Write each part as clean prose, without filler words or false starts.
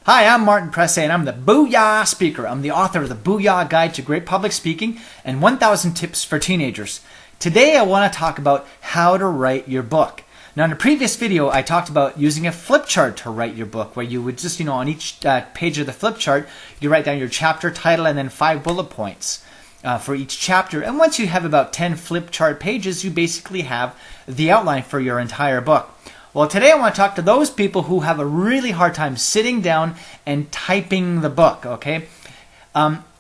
Hi, I'm Martin Presse, and I'm the Booya speaker. I'm the author of the Booya Guide to Great Public Speaking and 1,000 Tips for Teenagers. Today I want to talk about how to write your book. Now, in a previous video, I talked about using a flip chart to write your book, where you would just, on each page of the flip chart, you write down your chapter title and then 5 bullet points for each chapter. And once you have about 10 flip chart pages, you basically have the outline for your entire book. Well, today I want to talk to those people who have a really hard time sitting down and typing the book, okay?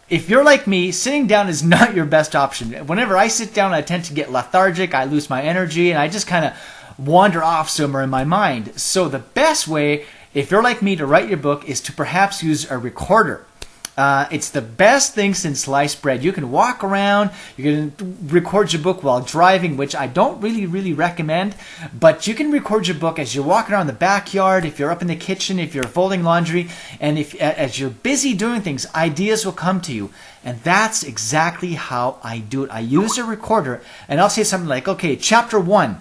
If you're like me, sitting down is not your best option. Whenever I sit down, I tend to get lethargic, I lose my energy, and I just kind of wander off somewhere in my mind. So the best way, if you're like me, to write your book is to perhaps use a recorder. It's the best thing since sliced bread. You can walk around, you can record your book while driving, which I don't really recommend, but you can record your book as you're walking around the backyard, if you're up in the kitchen, if you're folding laundry, and if as you're busy doing things, ideas will come to you. And that's exactly how I do it. I use a recorder, and I'll say something like, okay, chapter 1.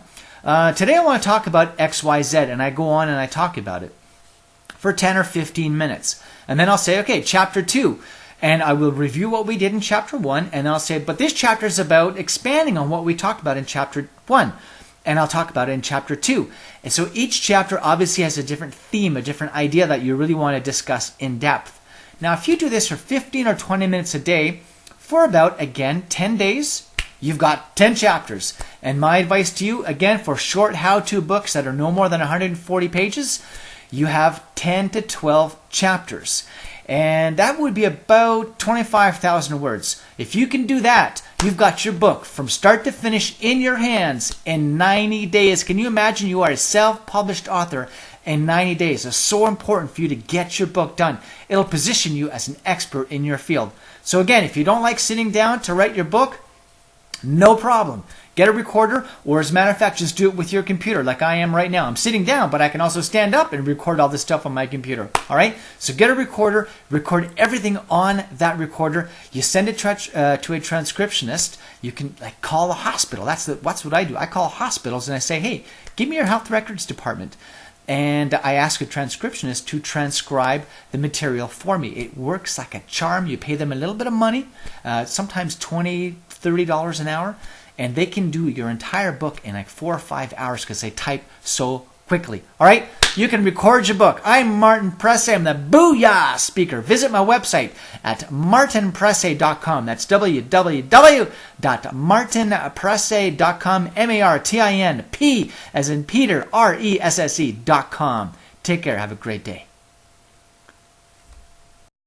Today I want to talk about XYZ, and I go on and I talk about it for 10 or 15 minutes. And then I'll say, okay, chapter 2. And I will review what we did in chapter 1. And I'll say, but this chapter is about expanding on what we talked about in chapter 1. And I'll talk about it in chapter 2. And so each chapter obviously has a different theme, a different idea that you really want to discuss in depth. Now, if you do this for 15 or 20 minutes a day, for about, again, 10 days, you've got 10 chapters. And my advice to you, again, for short how-to books that are no more than 140 pages, you have 10 to 12 chapters. And that would be about 25,000 words. If you can do that, you've got your book from start to finish in your hands in 90 days. Can you imagine you are a self-published author in 90 days? It's so important for you to get your book done. It'll position you as an expert in your field. So again, if you don't like sitting down to write your book, no problem. Get a recorder, or as a matter of fact, just do it with your computer like I am right now. I'm sitting down, but I can also stand up and record all this stuff on my computer. All right? So get a recorder, record everything on that recorder. You send it to a transcriptionist. You can call a hospital. That's what I do. I call hospitals and I say, hey, give me your health records department. And I ask a transcriptionist to transcribe the material for me. It works like a charm. You pay them a little bit of money, sometimes $20, $30 an hour, and they can do your entire book in like 4 or 5 hours because they type so quickly. All right? You can record your book. I'm Martin Presse. I'm the Booya speaker. Visit my website at martinpresse.com. That's www.martinpresse.com. MARTINP as in Peter, RESSE.com. Take care. Have a great day.